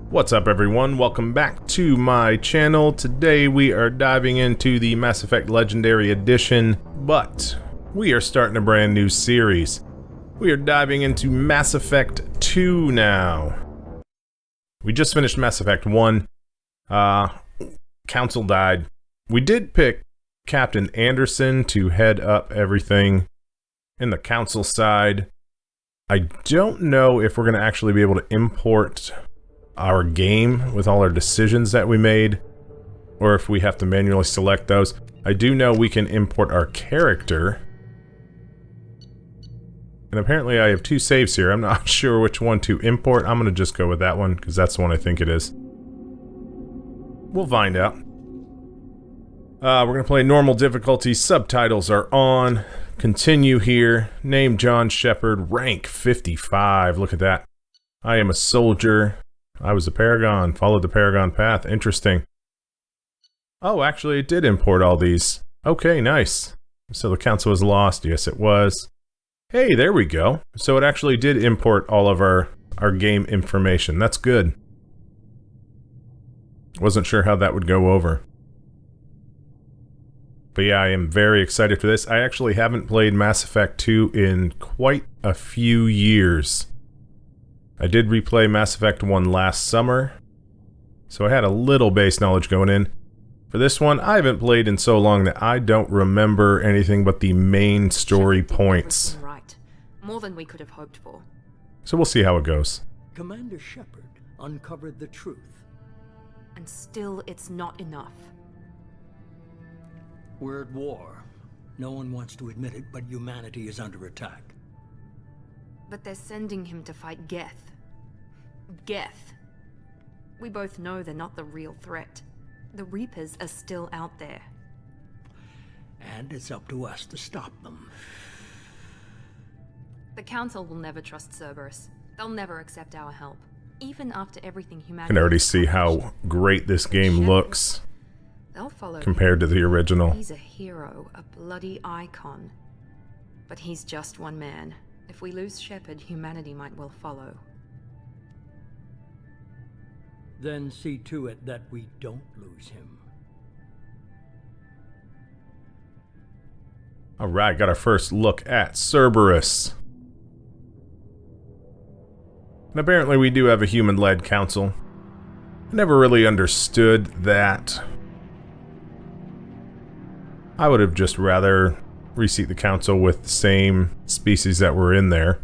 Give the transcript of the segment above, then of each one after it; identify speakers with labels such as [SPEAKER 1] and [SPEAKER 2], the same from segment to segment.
[SPEAKER 1] What's up everyone, welcome back to my channel. Today we are diving into the Mass Effect Legendary Edition, but we are starting a brand new series. We are diving into Mass Effect 2 now. We just finished Mass Effect 1. Council died. We did pick Captain Anderson to head up everything in the Council side. I don't know if we're going to actually be able to import our game with all our decisions that we made, or if we have to manually select those. I do know we can import our character, and apparently I have two saves here. I'm not sure which one to import. I'm gonna just go with that one because that's the one I think it is. We'll find out. We're gonna play normal difficulty. Subtitles are on. Continue here. Name John Shepard. Rank 55. Look at that. I am a soldier. I was a Paragon, followed the Paragon path. Interesting. Oh, actually it did import all these. Okay, nice. So the council was lost. Yes, it was. Hey, there we go. So it actually did import all of our game information. That's good. Wasn't sure how that would go over. But yeah, I am very excited for this. I actually haven't played Mass Effect 2 in quite a few years. I did replay Mass Effect 1 last summer, so I had a little base knowledge going in. For this one, I haven't played in so long that I don't remember anything but the main story points.
[SPEAKER 2] Right. More than we could have hoped for.
[SPEAKER 1] So we'll see how it goes.
[SPEAKER 3] Commander Shepard uncovered the truth.
[SPEAKER 2] And still, it's not enough.
[SPEAKER 3] We're at war. No one wants to admit it, but humanity is under attack.
[SPEAKER 2] But they're sending him to fight Geth. Geth. We both know they're not the real threat. The Reapers are still out there.
[SPEAKER 3] And it's up to us to stop them.
[SPEAKER 2] The Council will never trust Cerberus. They'll never accept our help. Even after everything
[SPEAKER 1] I
[SPEAKER 2] humanity...
[SPEAKER 1] can already see how great this game looks
[SPEAKER 2] They'll follow
[SPEAKER 1] compared to the original.
[SPEAKER 2] He's a hero, a bloody icon. But he's just one man. If we lose Shepard, humanity might well follow.
[SPEAKER 3] Then see to it that we don't lose him.
[SPEAKER 1] Alright, got our first look at Cerberus. And apparently we do have a human-led council. I never really understood that. I would have just rather reseat the council with the same species that were in there.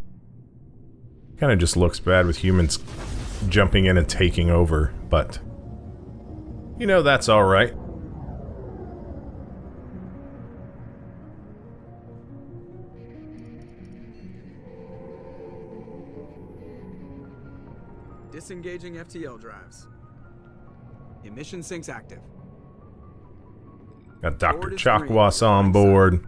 [SPEAKER 1] Kind of just looks bad with humans jumping in and taking over, but you know, that's alright.
[SPEAKER 4] Disengaging FTL drives. Emission sinks active.
[SPEAKER 1] Got Dr. Chakwas on board.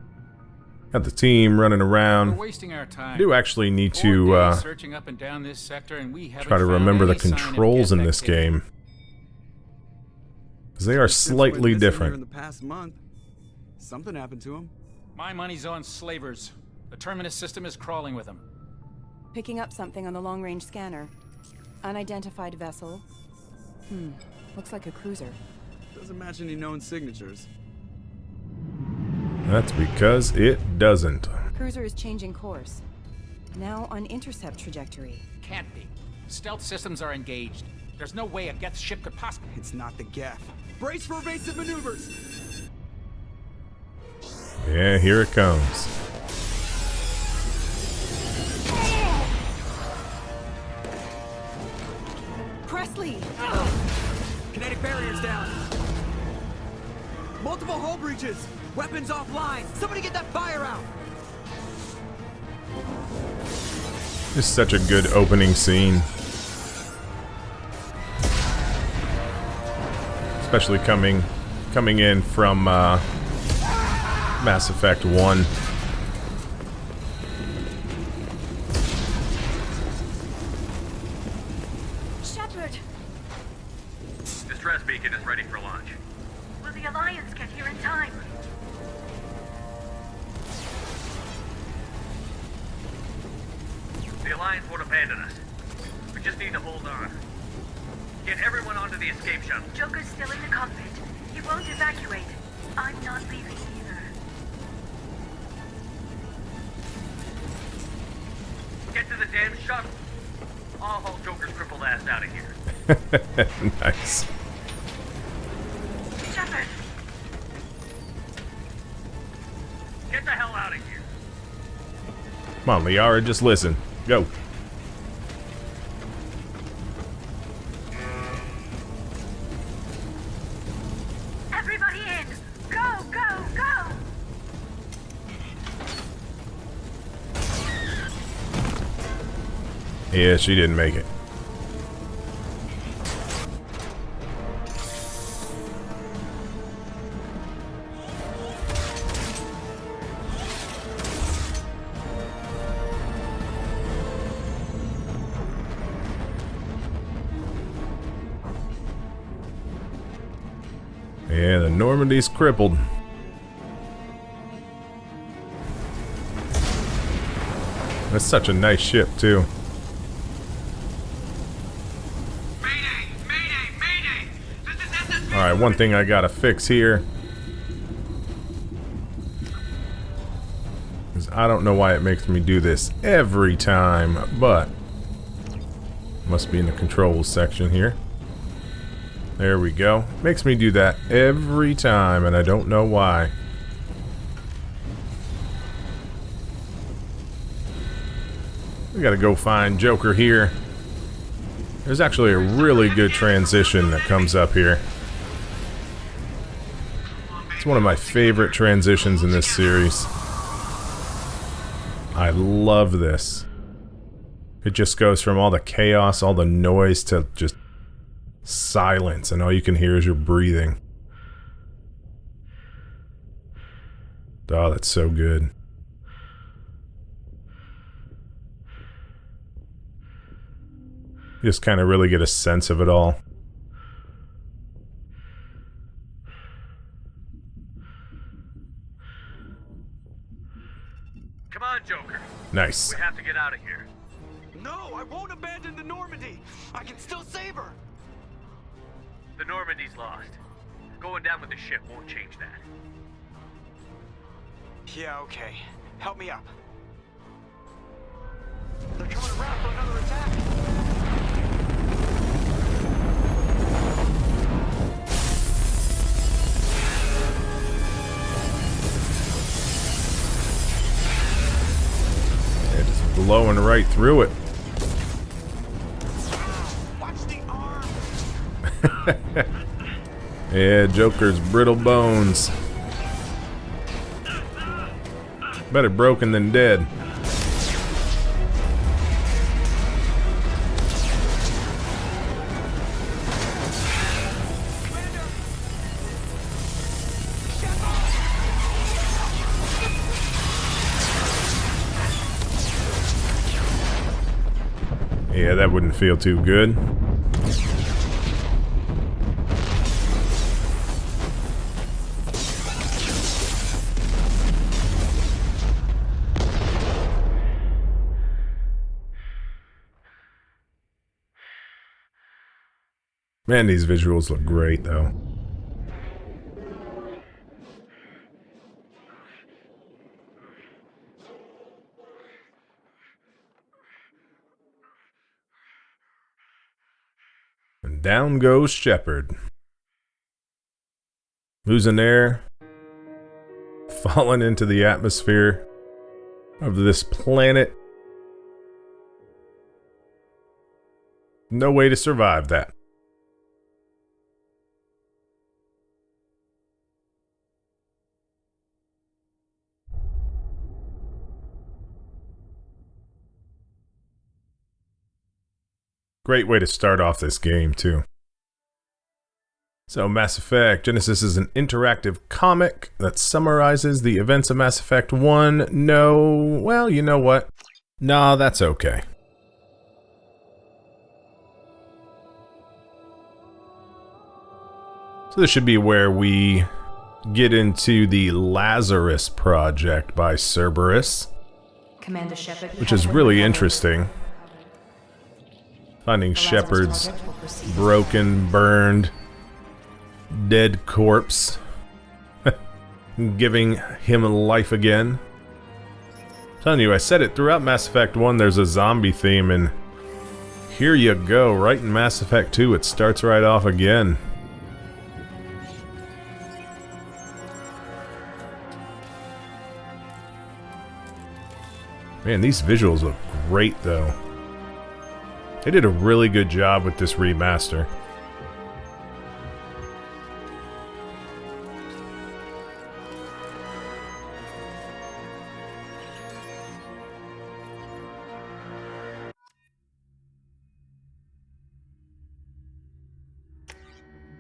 [SPEAKER 1] Got the team running around.
[SPEAKER 5] We're wasting our time.
[SPEAKER 1] I do actually need to
[SPEAKER 5] searching up and down this sector, and we haven't
[SPEAKER 1] try to
[SPEAKER 5] found
[SPEAKER 1] remember the
[SPEAKER 5] any sign of
[SPEAKER 1] controls in
[SPEAKER 5] Geth
[SPEAKER 1] this
[SPEAKER 5] activity.
[SPEAKER 1] game, because they are slightly
[SPEAKER 4] In
[SPEAKER 1] different.
[SPEAKER 4] the past month, something happened to him.
[SPEAKER 5] My money's on slavers. The Terminus system is crawling with them.
[SPEAKER 6] Picking up something on the long-range scanner. Unidentified vessel. Looks like a cruiser.
[SPEAKER 4] Doesn't match any known signatures.
[SPEAKER 1] That's because it doesn't.
[SPEAKER 6] Cruiser is changing course. Now on intercept trajectory.
[SPEAKER 5] Can't be. Stealth systems are engaged. There's no way a Geth ship could possibly...
[SPEAKER 4] It's not the Geth. Brace for evasive maneuvers!
[SPEAKER 1] Yeah, here it comes.
[SPEAKER 6] Presley!
[SPEAKER 4] Kinetic barriers down. Multiple hull breaches. Weapons offline. Somebody get that fire out.
[SPEAKER 1] This is such a good opening scene. Especially coming in from Mass Effect 1.
[SPEAKER 7] Shepard!
[SPEAKER 8] Distress beacon is ready for launch.
[SPEAKER 7] Will the Alliance get here in time?
[SPEAKER 8] The Alliance won't abandon us. We just need to hold on. Get everyone onto the escape shuttle.
[SPEAKER 7] Joker's still in the cockpit. He won't evacuate. I'm not leaving either.
[SPEAKER 8] Get to the damn shuttle. I'll haul Joker's crippled ass out of here.
[SPEAKER 1] Nice.
[SPEAKER 7] Shepard!
[SPEAKER 8] Get the hell out of here.
[SPEAKER 1] Come on, Liara, just listen. Go.
[SPEAKER 7] Everybody in! Go, go, go!
[SPEAKER 1] Yeah, she didn't make it. Yeah, the Normandy's crippled. That's such a nice ship, too.
[SPEAKER 8] Mayday! Mayday! Mayday! This is SSB!
[SPEAKER 1] Alright, one thing I gotta fix here. Is I don't know why it makes me do this every time, but must be in the controls section here. There we go. Makes me do that every time, and I don't know why. We gotta go find Joker here. There's actually a really good transition that comes up here. It's one of my favorite transitions in this series. I love this. It just goes from all the chaos, all the noise, to just silence, and all you can hear is your breathing. Oh, that's so good. You just kind of really get a sense of it all.
[SPEAKER 8] Come on, Joker.
[SPEAKER 1] Nice.
[SPEAKER 8] We have to get out of here.
[SPEAKER 4] No, I won't abandon the Normandy. I can still save her.
[SPEAKER 8] The Normandy's lost. Going down with the ship won't change that.
[SPEAKER 4] Yeah, okay. Help me up. They're coming around for another attack.
[SPEAKER 1] Yeah, just blowing right through it.
[SPEAKER 4] Watch the arm.
[SPEAKER 1] Yeah, Joker's brittle bones. Better broken than dead. Yeah, that wouldn't feel too good. Man, these visuals look great, though. And down goes Shepard. Losing air. Falling into the atmosphere of this planet. No way to survive that. Great way to start off this game, too. So, Mass Effect Genesis is an interactive comic that summarizes the events of Mass Effect 1. No, well, you know what? Nah, that's okay. So this should be where we get into the Lazarus Project by Cerberus,
[SPEAKER 2] Commander Shepard,
[SPEAKER 1] which is really interesting. Finding
[SPEAKER 6] The Lazarus
[SPEAKER 1] Shepard's
[SPEAKER 6] project will proceed.
[SPEAKER 1] broken, burned, dead corpse. Giving him life again. I'm telling you, I said it throughout Mass Effect 1, there's a zombie theme, and here you go, right in Mass Effect 2, it starts right off again. Man, these visuals look great, though. They did a really good job with this remaster.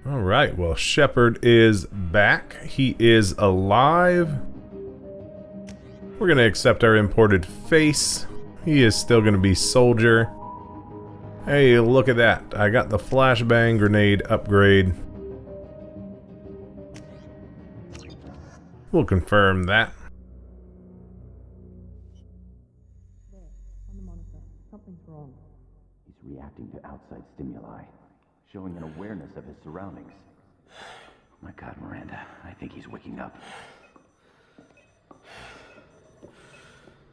[SPEAKER 1] Alright, well, Shepard is back. He is alive. We're going to accept our imported face. He is still going to be Soldier. Hey, look at that. I got the flashbang grenade upgrade. We'll confirm that.
[SPEAKER 9] He's reacting to outside stimuli, showing an awareness of his surroundings. Oh my God, Miranda, I think he's waking up.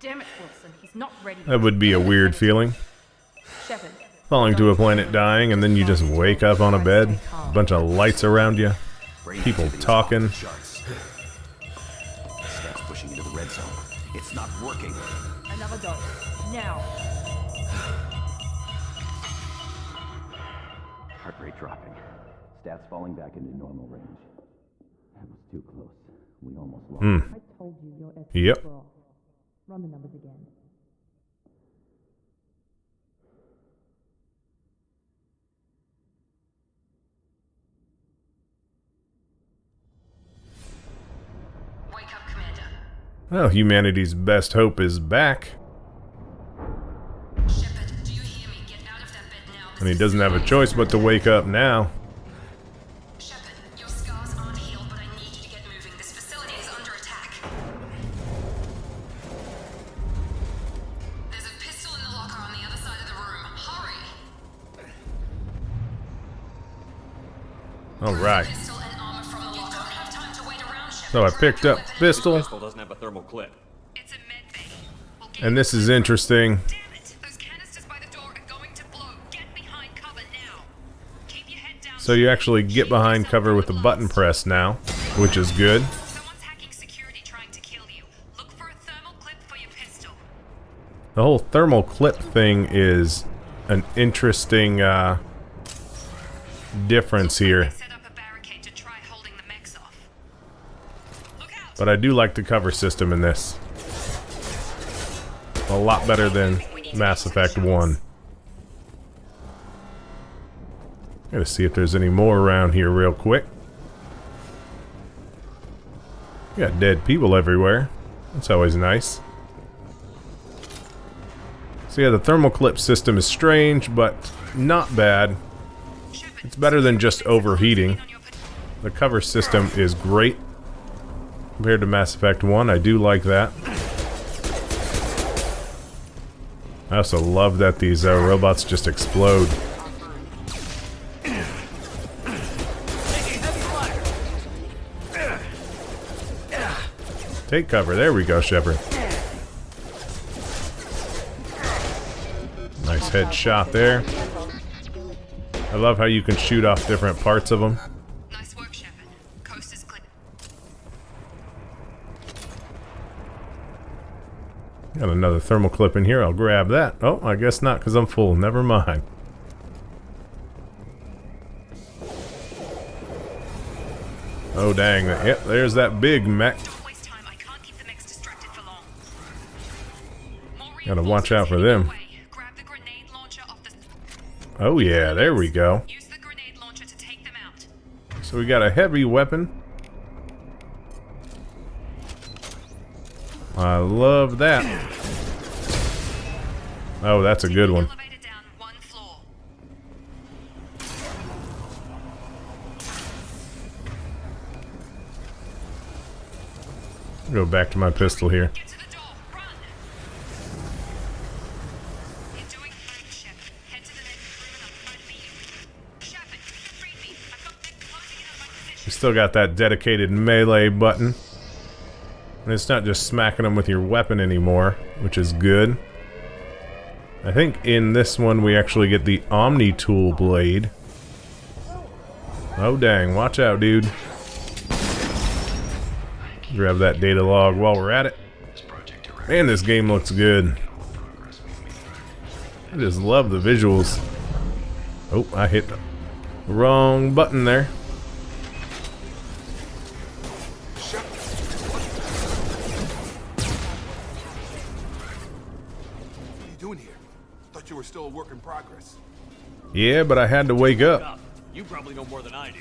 [SPEAKER 2] Damn it, Wilson. He's not ready.
[SPEAKER 1] That would be a weird feeling.
[SPEAKER 2] Shepard.
[SPEAKER 1] Falling to a planet dying and then you just wake up on a bed. A bunch of lights around you. People talking.
[SPEAKER 9] Steps pushing into the red zone. It's not working.
[SPEAKER 2] Another dose. Now.
[SPEAKER 9] Heart rate dropping. Stats falling back into normal range. That was too close. We almost lost.
[SPEAKER 10] I told you your estimates
[SPEAKER 1] Yep.
[SPEAKER 10] were off. Run the numbers again.
[SPEAKER 2] Wake up, Commander.
[SPEAKER 1] Well, humanity's best hope is back.
[SPEAKER 2] Shepard, do you hear me? Get out of that bed now.
[SPEAKER 1] And he doesn't have a choice but to wake up now.
[SPEAKER 2] Shepard, your scars aren't healed, but I need you to get moving. This facility is under attack. There's a pistol in the locker on the other side of the room. Hurry!
[SPEAKER 1] Alright.
[SPEAKER 2] Pistol and armor from the locker. You don't have time to wait around, Shepard.
[SPEAKER 1] So I picked up pistol.
[SPEAKER 11] doesn't have a thermal clip.
[SPEAKER 2] It's a med bay. We'll get
[SPEAKER 1] And this is interesting.
[SPEAKER 2] Damn it! Those canisters by the door are going to blow. Get behind cover now. Keep your head down.
[SPEAKER 1] So you actually get behind cover with the button press now, which is good.
[SPEAKER 2] Someone's hacking security trying to kill you. Look for a thermal clip for your pistol.
[SPEAKER 1] The whole thermal clip thing is an interesting difference here.
[SPEAKER 2] Set up a barricade to try holding the mechs off. Look out!
[SPEAKER 1] But I do like the cover system in this. A lot better than Mass Effect 1. Gotta see if there's any more around here real quick. Got dead people everywhere. That's always nice. So yeah, the thermal clip system is strange, but not bad. It's better than just overheating. The cover system is great compared to Mass Effect 1. I do like that. I also love that these robots just explode. Take cover. There we go, Shepard. Nice headshot there. I love how you can shoot off different parts of them.
[SPEAKER 2] Nice work, Shepard. Coast is clear.
[SPEAKER 1] Got another thermal clip in here. I'll grab that. Oh, I guess not because I'm full. Never mind. Oh, dang. Yep, there's that big mech.
[SPEAKER 2] Don't waste time. I can't keep the mechs distracted for long. More
[SPEAKER 1] Gotta watch out for them.
[SPEAKER 2] Grab the grenade launcher off the...
[SPEAKER 1] Oh, yeah. There we go.
[SPEAKER 2] Use the grenade launcher to take them out.
[SPEAKER 1] So we got a heavy weapon. I love that. Oh, that's a good one.
[SPEAKER 2] Elevator down one floor.
[SPEAKER 1] Go back to my pistol here.
[SPEAKER 2] Get to the door. Run. You're doing great, Shepard. Head to the next
[SPEAKER 1] Still got that dedicated melee button. And it's not just smacking them with your weapon anymore, which is good. I think in this one we actually get the Omni Tool blade. Oh dang, watch out, dude. Grab that data log while we're at it. Man, this game looks good. I just love the visuals. Oh, I hit the wrong button there.
[SPEAKER 11] What are you doing here? Thought you were still a work in progress.
[SPEAKER 1] Yeah, but I had to wake up.
[SPEAKER 12] You probably know more than I do.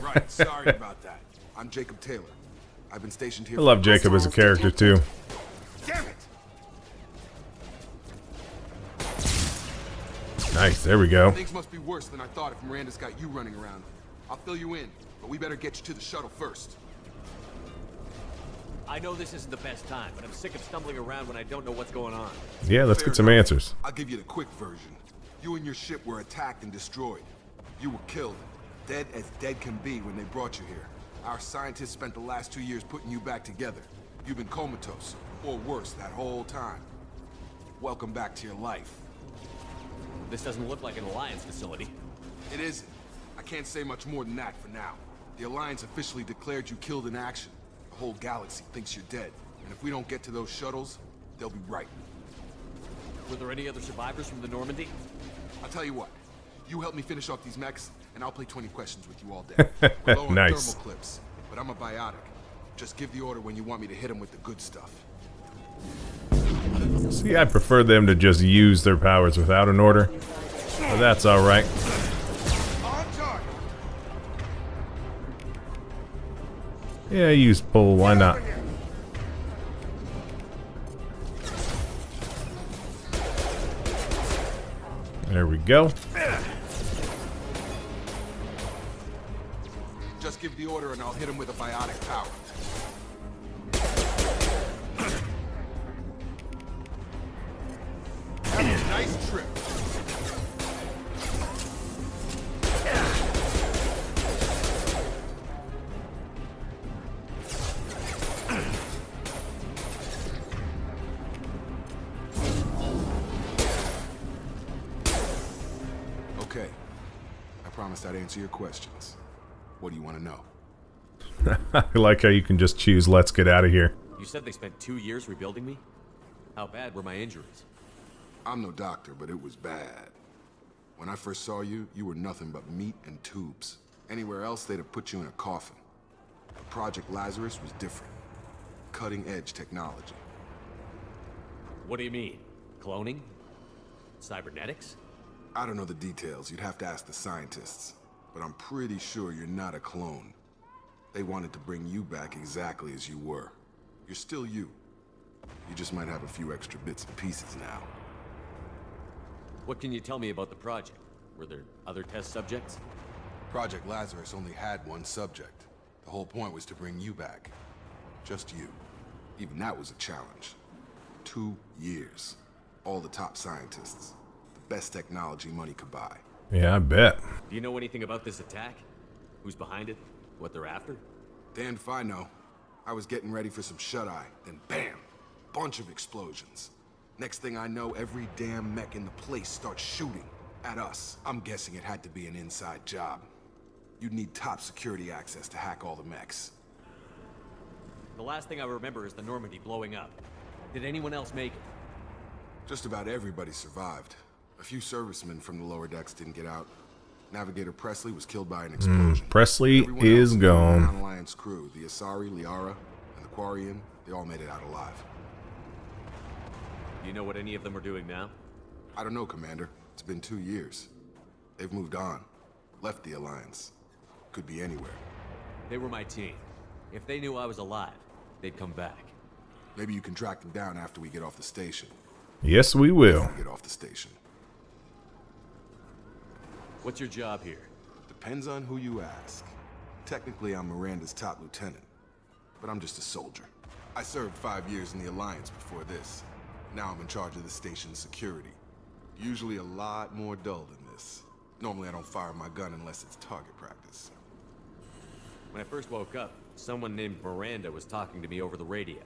[SPEAKER 11] Right, sorry about that. I'm Jacob Taylor. I've been stationed here.
[SPEAKER 1] I love Jacob as a character too.
[SPEAKER 11] Damn it!
[SPEAKER 1] Nice, there we go.
[SPEAKER 11] Things must be worse than I thought if Miranda's got you running around. I'll fill you in, but we better get you to the shuttle first.
[SPEAKER 12] I know this isn't the best time, but I'm sick of stumbling around when I don't know what's going on.
[SPEAKER 1] Yeah, let's get some answers.
[SPEAKER 11] I'll give you the quick version. You and your ship were attacked and destroyed. You were killed, dead as dead can be when they brought you here. Our scientists spent the last 2 years putting you back together. You've been comatose, or worse, that whole time. Welcome back to your life.
[SPEAKER 12] This doesn't look like an Alliance facility.
[SPEAKER 11] It isn't. I can't say much more than that for now. The Alliance officially declared you killed in action. The whole galaxy thinks you're dead. And if we don't get to those shuttles, they'll be right.
[SPEAKER 12] Were there any other survivors from the Normandy?
[SPEAKER 11] I'll tell you what. You help me finish off these mechs, and I'll play 20 questions with you all day. We're low on
[SPEAKER 1] Nice.
[SPEAKER 11] thermal clips, but I'm a biotic. Just give the order when you want me to hit them with the good stuff.
[SPEAKER 1] See, I prefer them to just use their powers without an order. But that's alright. Yeah, use pull, why not? There we go.
[SPEAKER 11] Just give the order and I'll hit him with a biotic power. Have a nice trip. Okay. I promised I'd answer your questions. What do you want to know?
[SPEAKER 1] I like how you can just choose let's get out of here.
[SPEAKER 12] You said they spent 2 years rebuilding me? How bad were my injuries?
[SPEAKER 11] I'm no doctor, but it was bad. When I first saw you, you were nothing but meat and tubes. Anywhere else, they'd have put you in a coffin. But Project Lazarus was different. Cutting-edge technology.
[SPEAKER 12] What do you mean? Cloning? Cybernetics?
[SPEAKER 11] I don't know the details. You'd have to ask the scientists. But I'm pretty sure you're not a clone. They wanted to bring you back exactly as you were. You're still you. You just might have a few extra bits and pieces now.
[SPEAKER 12] What can you tell me about the project? Were there other test subjects?
[SPEAKER 11] Project Lazarus only had one subject. The whole point was to bring you back. Just you. Even that was a challenge. 2 years. All the top scientists. The best technology money could buy.
[SPEAKER 1] Yeah, I bet.
[SPEAKER 12] Do you know anything about this attack? Who's behind it? What they're after?
[SPEAKER 11] Damned if I know. I was getting ready for some shut-eye, then bam! Bunch of explosions. Next thing I know, every damn mech in the place starts shooting at us. I'm guessing it had to be an inside job. You'd need top security access to hack all the mechs.
[SPEAKER 12] The last thing I remember is the Normandy blowing up. Did anyone else make it?
[SPEAKER 11] Just about everybody survived. A few servicemen from the lower decks didn't get out. Navigator Presley was killed by an explosion.
[SPEAKER 1] Presley
[SPEAKER 11] Everyone
[SPEAKER 1] is
[SPEAKER 11] else,
[SPEAKER 1] gone.
[SPEAKER 11] The non-Alliance crew, the Asari, Liara, and the Quarian, they all made it out alive.
[SPEAKER 12] Do you know what any of them are doing now?
[SPEAKER 11] I don't know, Commander. It's been 2 years. They've moved on. Left the Alliance. Could be anywhere.
[SPEAKER 12] They were my team. If they knew I was alive, they'd come back.
[SPEAKER 11] Maybe you can track them down after we get off the station.
[SPEAKER 1] Yes, we will.
[SPEAKER 11] Get off the station.
[SPEAKER 12] What's your job here?
[SPEAKER 11] Depends on who you ask. Technically, I'm Miranda's top lieutenant. But I'm just a soldier. I served 5 years in the Alliance before this. Now I'm in charge of the station's security. Usually a lot more dull than this. Normally I don't fire my gun unless it's target practice.
[SPEAKER 12] When I first woke up, someone named Miranda was talking to me over the radio.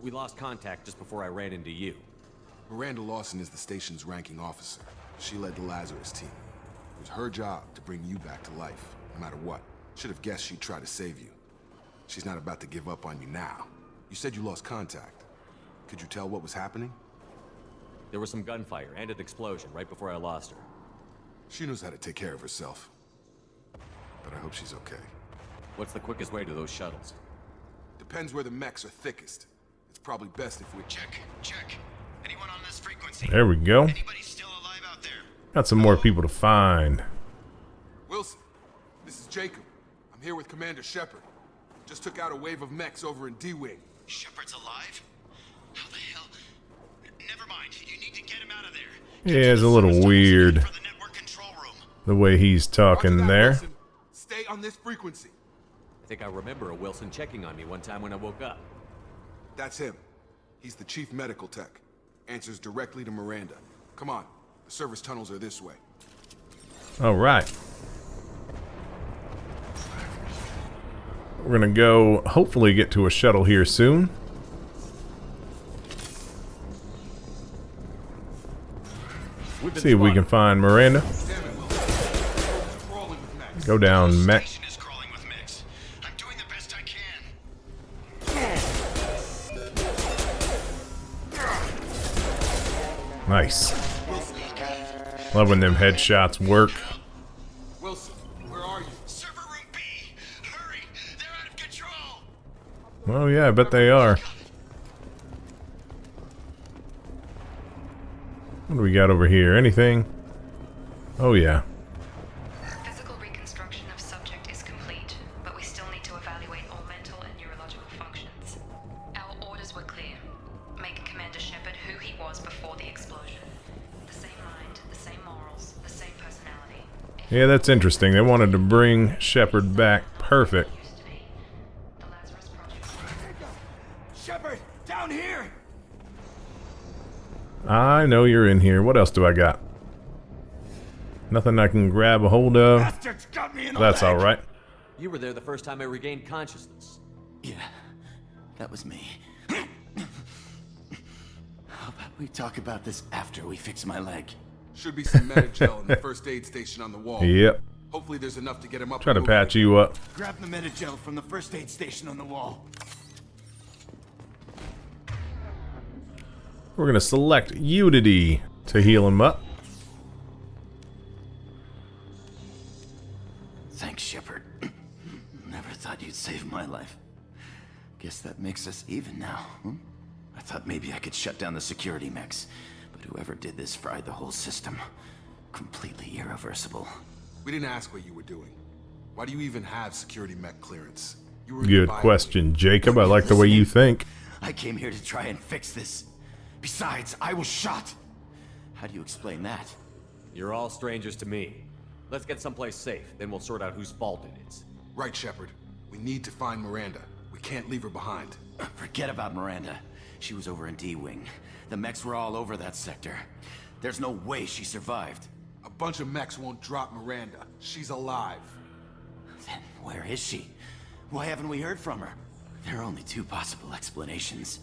[SPEAKER 12] We lost contact just before I ran into you.
[SPEAKER 11] Miranda Lawson is the station's ranking officer. She led the Lazarus team. It was her job to bring you back to life, no matter what. Should have guessed she'd try to save you. She's not about to give up on you now. You said you lost contact. Could you tell what was happening?
[SPEAKER 12] There was some gunfire and an explosion right before I lost her.
[SPEAKER 11] She knows how to take care of herself. But I hope she's okay.
[SPEAKER 12] What's the quickest way to those shuttles?
[SPEAKER 11] Depends where the mechs are thickest. It's probably best if we...
[SPEAKER 13] Check. Anyone on this frequency?
[SPEAKER 1] There we go.
[SPEAKER 13] Anybody still alive out there?
[SPEAKER 1] Got some more people to find.
[SPEAKER 11] Wilson, this is Jacob. I'm here with Commander Shepard. Just took out a wave of mechs over in D-Wing.
[SPEAKER 13] Shepard's alive? How the hell? Never mind. You need to get him out of there.
[SPEAKER 1] Yeah, it's a little weird. The way he's talking there.
[SPEAKER 11] Wilson. Stay on this frequency.
[SPEAKER 12] I think I remember a Wilson checking on me one time when I woke up.
[SPEAKER 11] That's him. He's the chief medical tech. Answers directly to Miranda. Come on. The service tunnels are this way.
[SPEAKER 1] All right. We're gonna go hopefully get to a shuttle here soon. See if we can find Miranda. Go down, mech. Nice. Love when them headshots work.
[SPEAKER 11] Wilson, where are you?
[SPEAKER 13] Server room B. Hurry! They're out of control.
[SPEAKER 1] Oh yeah, I bet they are. What do we got over here? Anything? Oh yeah.
[SPEAKER 2] Physical reconstruction of subject is complete, but we still need to evaluate all mental and neurological functions. Our orders were clear. Make Commander Shepard who he was before the explosion. The same mind, the same morals, the same personality.
[SPEAKER 1] Yeah, that's interesting. They wanted to bring Shepard back. Perfect.
[SPEAKER 13] Shepard, down here!
[SPEAKER 1] I know you're in here. What else do I got? Nothing I can grab a hold of.
[SPEAKER 13] Bastards got me in the
[SPEAKER 1] That's
[SPEAKER 13] leg.
[SPEAKER 1] alright.
[SPEAKER 12] You were there the first time I regained consciousness.
[SPEAKER 9] Yeah, that was me. How about we talk about this after we fix my leg?
[SPEAKER 11] Should be some Metagel in the first aid station on the wall.
[SPEAKER 1] Yep.
[SPEAKER 11] Hopefully there's enough to get him up.
[SPEAKER 1] Try to patch you up.
[SPEAKER 9] Grab the Metagel from the first aid station on the wall.
[SPEAKER 1] We're gonna select Unity to heal him up.
[SPEAKER 9] Thanks, Shepard. Never thought you'd save my life. Guess that makes us even now, hmm? I thought maybe I could shut down the security mechs, but whoever did this fried the whole system. Completely irreversible.
[SPEAKER 11] We didn't ask what you were doing. Why do you even have security mech clearance? You were
[SPEAKER 1] Good question, Jacob. I like the way you think.
[SPEAKER 9] I came here to try and fix this. Besides, I was shot. How do you explain that?
[SPEAKER 12] You're all strangers to me. Let's get someplace safe, then we'll sort out whose fault it is.
[SPEAKER 11] Right, Shepard. We need to find Miranda. We can't leave her behind.
[SPEAKER 9] Forget about Miranda. She was over in D-Wing. The mechs were all over that sector. There's no way she survived.
[SPEAKER 11] A bunch of mechs won't drop Miranda. She's alive.
[SPEAKER 9] Then where is she? Why haven't we heard from her? There are only two possible explanations.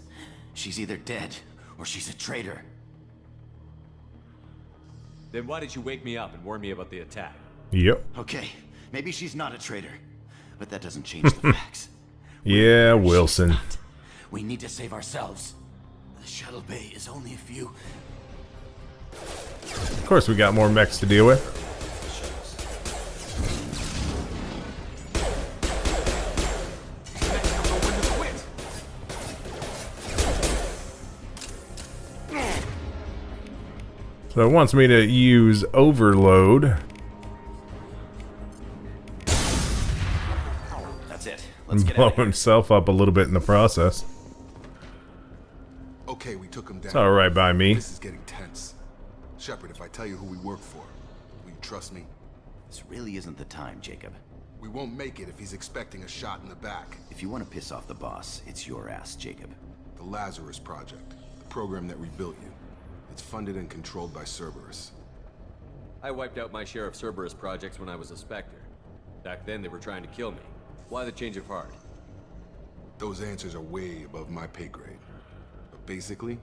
[SPEAKER 9] She's either dead, or she's a traitor.
[SPEAKER 12] Then why did you wake me up and warn me about the attack?
[SPEAKER 1] Yep.
[SPEAKER 9] Okay, maybe she's not a traitor, but that doesn't change the facts.
[SPEAKER 1] Yeah, Wilson.
[SPEAKER 9] We need to save ourselves. The shuttle bay is only a few...
[SPEAKER 1] Of course we got more mechs to deal with. So it wants me to use overload.
[SPEAKER 9] That's it.
[SPEAKER 1] And blow himself up a little bit in the process.
[SPEAKER 11] Okay, we took him down.
[SPEAKER 1] It's alright by me.
[SPEAKER 11] This is getting tense. Shepard, if I tell you who we work for, will you trust me?
[SPEAKER 9] This really isn't the time, Jacob.
[SPEAKER 11] We won't make it if he's expecting a shot in the back.
[SPEAKER 9] If you want to piss off the boss, it's your ass, Jacob.
[SPEAKER 11] The Lazarus Project, the program that rebuilt you. It's funded and controlled by Cerberus.
[SPEAKER 12] I wiped out my share of Cerberus projects when I was a Spectre. Back then they were trying to kill me. Why the change of heart?
[SPEAKER 11] Those answers are way above my pay grade. But basically,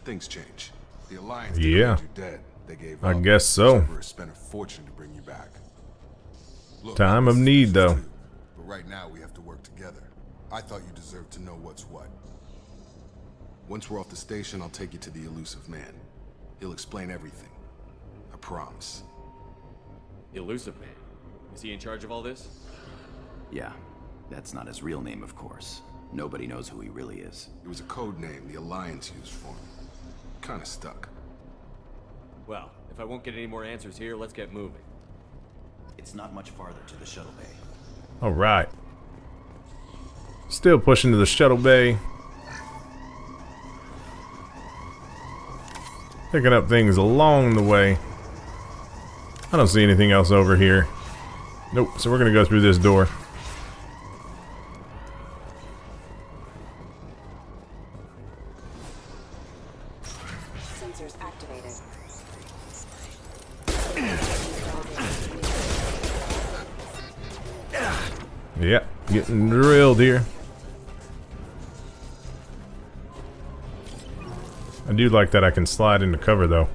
[SPEAKER 11] things change. The Alliance declared you dead. They gave
[SPEAKER 1] I
[SPEAKER 11] up.
[SPEAKER 1] guess so.
[SPEAKER 11] Cerberus spent a fortune to bring you back. Look,
[SPEAKER 1] Time of need, though.
[SPEAKER 11] too, but right now we have to work together. I thought you deserved to know what's what. Once we're off the station, I'll take you to the elusive man. He'll explain everything. I promise.
[SPEAKER 12] Elusive Man. Is he in charge of all this?
[SPEAKER 9] Yeah, that's not his real name, of course. Nobody knows who he really is.
[SPEAKER 11] It was a code name the Alliance used for him. Kinda stuck.
[SPEAKER 12] Well, if I won't get any more answers here, let's get moving.
[SPEAKER 9] It's not much farther to the shuttle bay.
[SPEAKER 1] Alright. Still pushing to the shuttle bay. Picking up things along the way. I don't see anything else over here. Nope, so we're gonna go through this door.
[SPEAKER 6] Sensors activated.
[SPEAKER 1] Yep, getting drilled here. I do like that I can slide into cover though.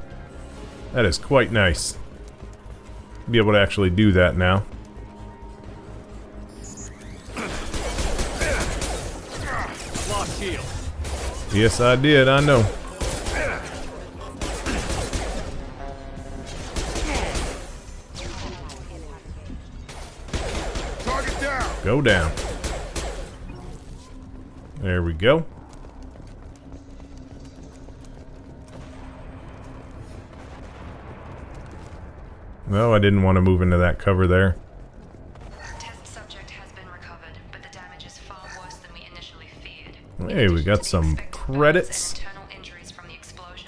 [SPEAKER 1] That is quite nice. Be able to actually do that now.
[SPEAKER 12] Lost shield.
[SPEAKER 1] Yes, I did, I know.
[SPEAKER 11] Target down.
[SPEAKER 1] Go down. There we go. No, I didn't want to move into that cover there.
[SPEAKER 2] Test subject has been recovered, but the damage is far worse than we initially feared.
[SPEAKER 1] Hey, we got some credits.
[SPEAKER 2] Internal injuries from the explosion.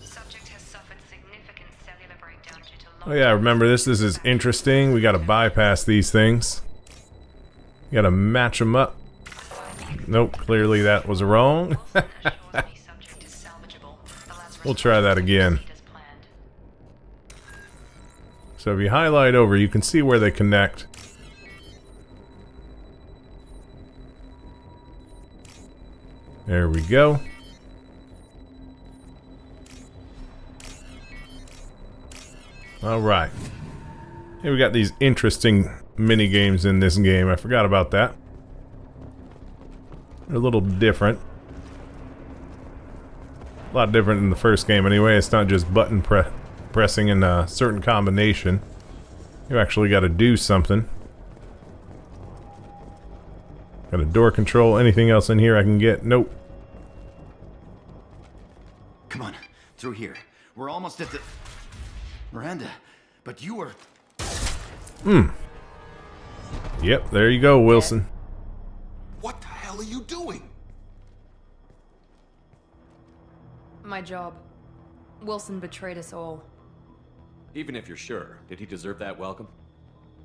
[SPEAKER 2] Subject has suffered significant cellular breakdown due to
[SPEAKER 1] Oh yeah, remember this is interesting. We gotta bypass these things. You gotta match them up. Nope, clearly that was wrong. We'll try that again. So if you highlight over, you can see where they connect. There we go. Alright. Here we got these interesting mini games in this game. I forgot about that. They're a little different. A lot different than the first game anyway. It's not just button pressing in a certain combination. You actually got to do something. Got a door control. Anything else in here I can get? Nope.
[SPEAKER 9] Come on, through here. We're almost at the... Miranda, but you were...
[SPEAKER 1] Yep, there you go, Wilson.
[SPEAKER 11] What the hell are you doing?
[SPEAKER 14] My job. Wilson betrayed us all.
[SPEAKER 12] Even if you're sure, did he deserve that welcome?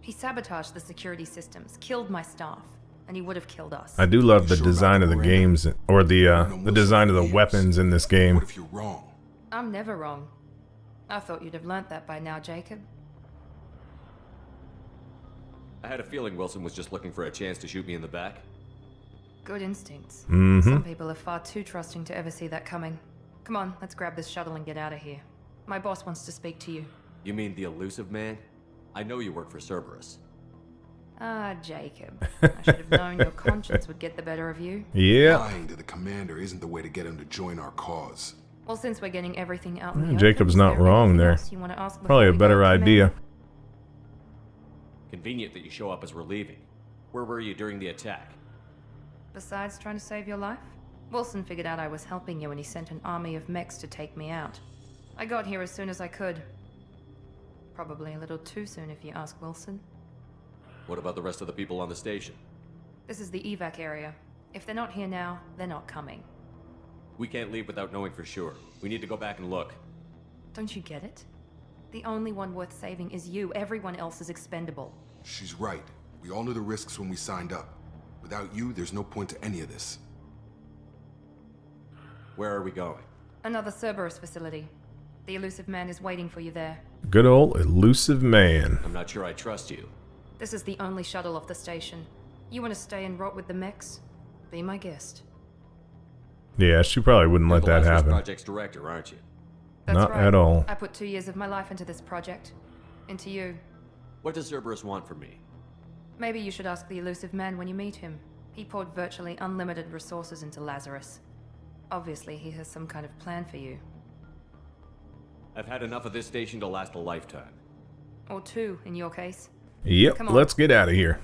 [SPEAKER 14] He sabotaged the security systems, killed my staff, and he would have killed us.
[SPEAKER 1] I do love the design of the games, or the design of the weapons in this game.
[SPEAKER 11] What if you're wrong?
[SPEAKER 14] I'm never wrong. I thought you'd have learnt that by now, Jacob.
[SPEAKER 12] I had a feeling Wilson was just looking for a chance to shoot me in the back.
[SPEAKER 14] Good instincts.
[SPEAKER 1] Mm-hmm.
[SPEAKER 14] Some people are far too trusting to ever see that coming. Come on, let's grab this shuttle and get out of here. My boss wants to speak to you.
[SPEAKER 12] You mean the elusive man? I know you work for Cerberus.
[SPEAKER 14] Ah, Jacob. I should have known your conscience would get the better of you.
[SPEAKER 1] Yeah.
[SPEAKER 11] Lying to the commander isn't the way to get him to join our cause.
[SPEAKER 14] Well, since we're getting everything out in the open,
[SPEAKER 1] Jacob's not wrong there.
[SPEAKER 14] you want to ask
[SPEAKER 1] Probably a
[SPEAKER 14] before we
[SPEAKER 1] better
[SPEAKER 14] go,
[SPEAKER 1] idea.
[SPEAKER 12] Convenient that you show up as we're leaving. Where were you during the attack?
[SPEAKER 14] Besides trying to save your life, Wilson figured out I was helping you and he sent an army of mechs to take me out. I got here as soon as I could. Probably a little too soon if you ask Wilson.
[SPEAKER 12] What about the rest of the people on the station?
[SPEAKER 14] This is the evac area. If they're not here now, they're not coming.
[SPEAKER 12] We can't leave without knowing for sure. We need to go back and look.
[SPEAKER 14] Don't you get it? The only one worth saving is you. Everyone else is expendable.
[SPEAKER 11] She's right. We all knew the risks when we signed up. Without you, there's no point to any of this.
[SPEAKER 12] Where are we going?
[SPEAKER 14] Another Cerberus facility. The elusive man is waiting for you there.
[SPEAKER 1] Good old elusive man.
[SPEAKER 12] I'm not sure I trust you.
[SPEAKER 14] This is the only shuttle off the station. You want to stay and rot with the mechs? Be my guest.
[SPEAKER 1] Yeah, she probably wouldn't let that happen.
[SPEAKER 12] Project's director, aren't you?
[SPEAKER 14] That's
[SPEAKER 1] Not
[SPEAKER 14] right.
[SPEAKER 1] at all.
[SPEAKER 14] I put 2 years of my life into this project. Into you.
[SPEAKER 12] What does Cerberus want from me?
[SPEAKER 14] Maybe you should ask the elusive man when you meet him. He poured virtually unlimited resources into Lazarus. Obviously, he has some kind of plan for you.
[SPEAKER 12] I've had enough of this station to last a lifetime.
[SPEAKER 14] Or 2, in your case.
[SPEAKER 1] Yep,
[SPEAKER 14] Come on.
[SPEAKER 1] let's get out of here.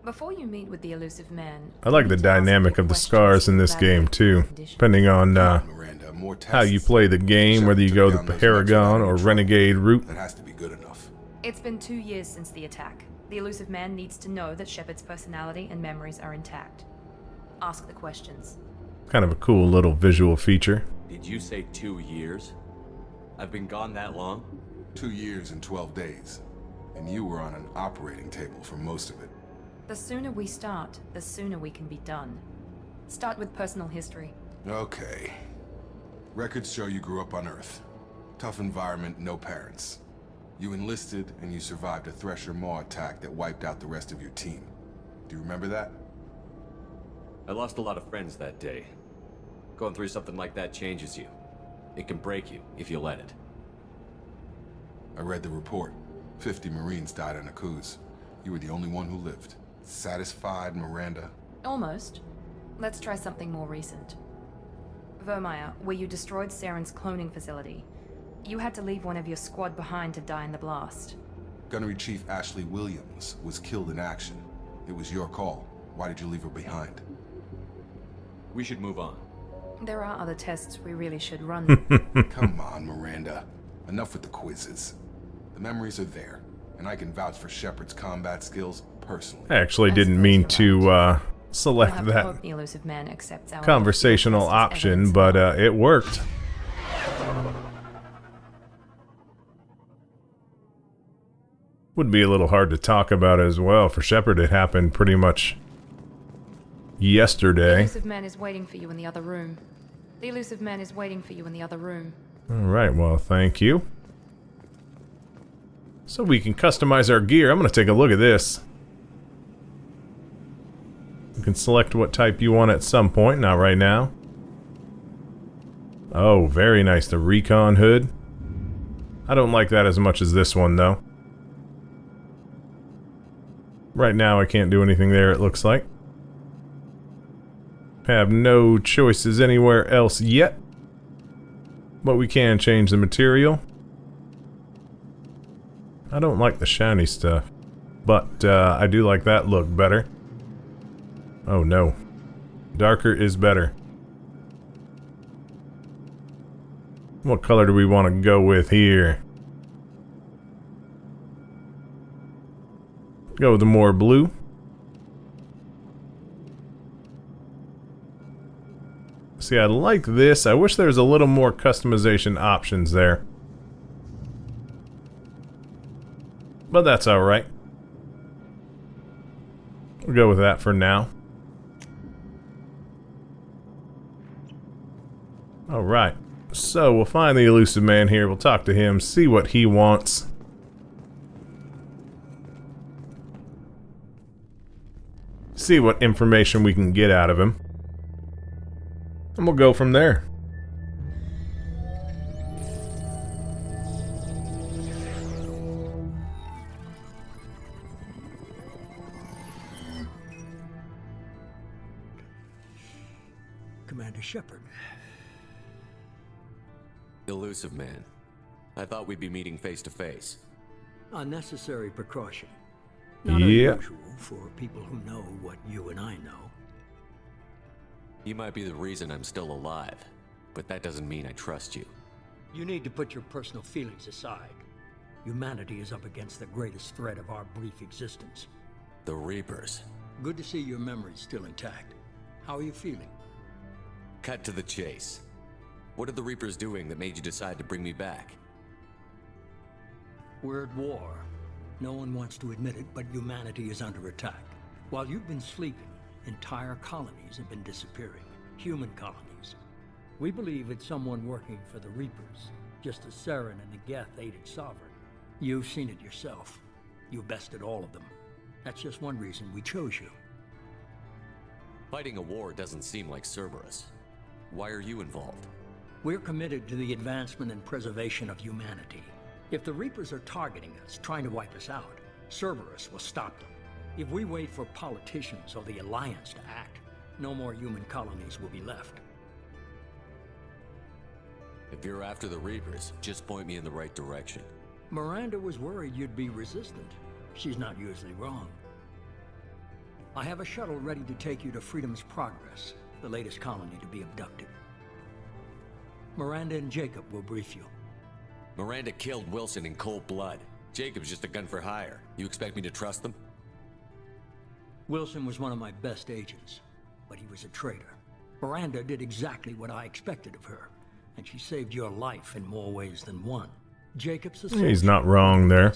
[SPEAKER 14] Before you meet with the elusive man,
[SPEAKER 1] I like the dynamic of the scars in this game too, depending on how you play the game, whether you go the Paragon or Renegade route.
[SPEAKER 11] That has to be good enough.
[SPEAKER 14] It's been 2 years since the attack. The elusive man needs to know that Shepard's personality and memories are intact. Ask the questions.
[SPEAKER 1] Kind of a cool little visual feature.
[SPEAKER 12] Did you say 2 years? I've been gone that long?
[SPEAKER 11] 2 years and 12 days. And you were on an operating table for most of it.
[SPEAKER 14] The sooner we start, the sooner we can be done. Start with personal history.
[SPEAKER 11] Okay. Records show you grew up on Earth. Tough environment, no parents. You enlisted and you survived a Thresher Maw attack that wiped out the rest of your team. Do you remember that?
[SPEAKER 12] I lost a lot of friends that day. Going through something like that changes you. It can break you if you let it.
[SPEAKER 11] I read the report. 50 Marines died on a cruise. You were the only one who lived. Satisfied, Miranda?
[SPEAKER 14] Almost. Let's try something more recent. Vermeer, where you destroyed Saren's cloning facility. You had to leave one of your squad behind to die in the blast.
[SPEAKER 11] Gunnery Chief Ashley Williams was killed in action. It was your call. Why did you leave her behind?
[SPEAKER 12] We should move on.
[SPEAKER 14] There are other tests we really should run.
[SPEAKER 11] Come on, Miranda. Enough with the quizzes. The memories are there, and I can vouch for Shepard's combat skills personally.
[SPEAKER 1] I actually didn't mean to select
[SPEAKER 14] We'll have to
[SPEAKER 1] that
[SPEAKER 14] hope the elusive man accepts our
[SPEAKER 1] conversational option, but it worked. Would be a little hard to talk about as well. For Shepard, it happened pretty much
[SPEAKER 14] The
[SPEAKER 1] yesterday.
[SPEAKER 14] elusive man is waiting for you in the other room. The elusive man is waiting for you in the other room.
[SPEAKER 1] Alright, well, thank you. So we can customize our gear. I'm going to take a look at this. You can select what type you want at some point, not right now. Oh, very nice. The recon hood. I don't like that as much as this one, though. Right now, I can't do anything there, it looks like. Have no choices anywhere else yet. But we can change the material. I don't like the shiny stuff. But I do like that look better. Oh no. Darker is better. What color do we want to go with here? Go with the more blue. See, I like this. I wish there was a little more customization options there. But that's alright. We'll go with that for now. Alright. So, we'll find the elusive man here. We'll talk to him, see what he wants. See what information we can get out of him. And we'll go from there.
[SPEAKER 3] Commander Shepard.
[SPEAKER 12] Elusive man. I thought we'd be meeting face to face.
[SPEAKER 3] Unnecessary precaution. Not
[SPEAKER 1] Yeah.
[SPEAKER 3] unusual for people who know what you and I know.
[SPEAKER 12] You might be the reason I'm still alive, but that doesn't mean I trust you.
[SPEAKER 3] You need to put your personal feelings aside. Humanity is up against the greatest threat of our brief existence.
[SPEAKER 12] The Reapers.
[SPEAKER 3] Good to see your memory's still intact. How are you feeling?
[SPEAKER 12] Cut to the chase. What are the Reapers doing that made you decide to bring me back?
[SPEAKER 3] We're at war. No one wants to admit it, but humanity is under attack. While you've been sleeping, entire colonies have been disappearing. Human colonies. We believe it's someone working for the Reapers, just as Saren and the Geth aided Sovereign. You've seen it yourself. You bested all of them. That's just one reason we chose you.
[SPEAKER 12] Fighting a war doesn't seem like Cerberus. Why are you involved?
[SPEAKER 3] We're committed to the advancement and preservation of humanity. If the Reapers are targeting us, trying to wipe us out, Cerberus will stop them. If we wait for politicians or the Alliance to act, no more human colonies will be left.
[SPEAKER 12] If you're after the Reapers, just point me in the right direction.
[SPEAKER 3] Miranda was worried you'd be resistant. She's not usually wrong. I have a shuttle ready to take you to Freedom's Progress, the latest colony to be abducted. Miranda and Jacob will brief you.
[SPEAKER 12] Miranda killed Wilson in cold blood. Jacob's just a gun for hire. You expect me to trust them?
[SPEAKER 3] Wilson was one of my best agents, but he was a traitor. Miranda did exactly what I expected of her, and she saved your life in more ways than one. Jacob's a soldier.
[SPEAKER 1] He's not wrong there.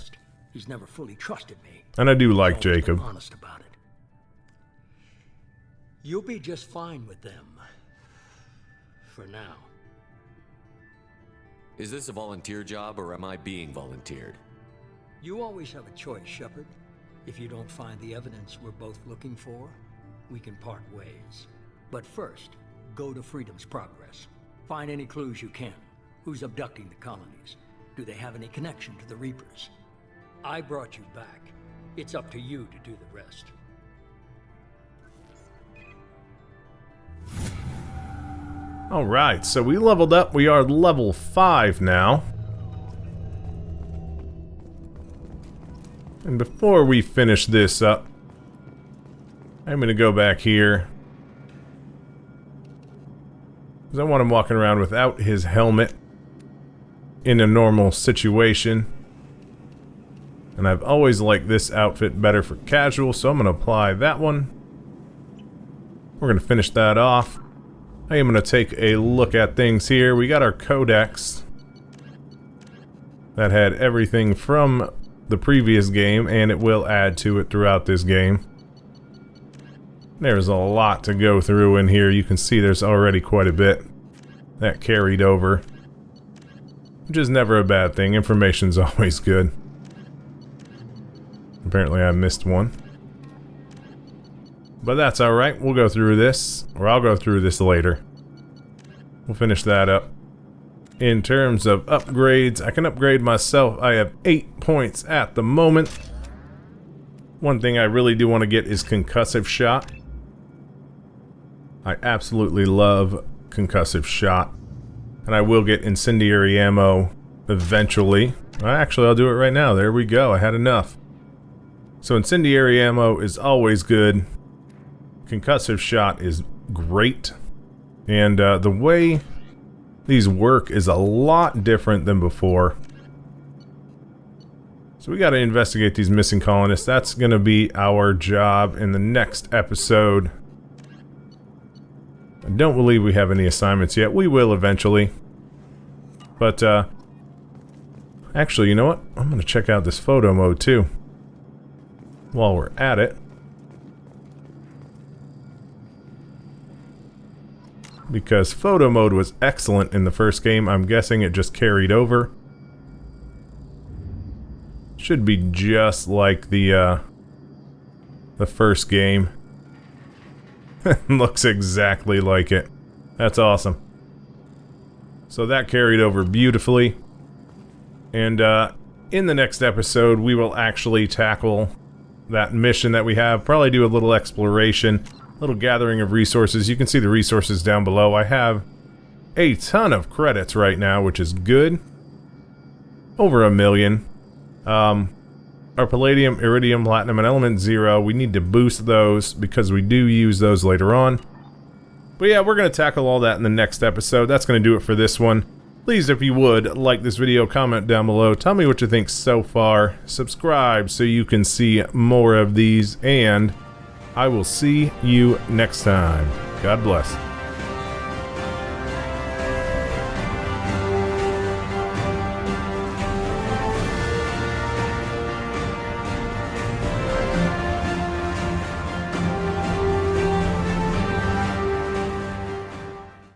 [SPEAKER 3] He's never fully trusted me.
[SPEAKER 1] And I do like Jacob.
[SPEAKER 3] Honest about it. You'll be just fine with them. For now.
[SPEAKER 12] Is this a volunteer job, or am I being volunteered?
[SPEAKER 3] You always have a choice, Shepard. If you don't find the evidence we're both looking for, we can part ways. But first, go to Freedom's Progress. Find any clues you can. Who's abducting the colonies? Do they have any connection to the Reapers? I brought you back. It's up to you to do the rest.
[SPEAKER 1] Alright, so we leveled up. We are level 5 now. And before we finish this up, I'm going to go back here. Because I want him walking around without his helmet in a normal situation. And I've always liked this outfit better for casual, so I'm going to apply that one. We're going to finish that off. I am going to take a look at things here. We got our codex that had everything from the previous game, and it will add to it throughout this game. There's a lot to go through in here. You can see there's already quite a bit that carried over, which is never a bad thing. Information's always good. Apparently I missed one. But that's alright, we'll go through this, or I'll go through this later. We'll finish that up. In terms of upgrades, I can upgrade myself. I have 8 points at the moment. One thing I really do want to get is concussive shot. I absolutely love concussive shot. And I will get incendiary ammo eventually. Actually, I'll do it right now. There we go, I had enough. So incendiary ammo is always good. Concussive shot is great. And the way these work is a lot different than before. So we got to investigate these missing colonists. That's going to be our job in the next episode. I don't believe we have any assignments yet. We will eventually. But, actually, you know what? I'm going to check out this photo mode too, while we're at it. Because photo mode was excellent in the first game. I'm guessing it just carried over. Should be just like the first game. Looks exactly like it. That's awesome. So that carried over beautifully. And in the next episode, we will actually tackle that mission that we have. Probably do a little exploration. Little gathering of resources. You can see the resources down below. I have a ton of credits right now, which is good. Over 1 million. Our palladium, iridium, platinum, and element 0. We need to boost those because we do use those later on. But yeah, we're going to tackle all that in the next episode. That's going to do it for this one. Please, if you would, like this video, comment down below. Tell me what you think so far. Subscribe so you can see more of these, and I will see you next time. God bless.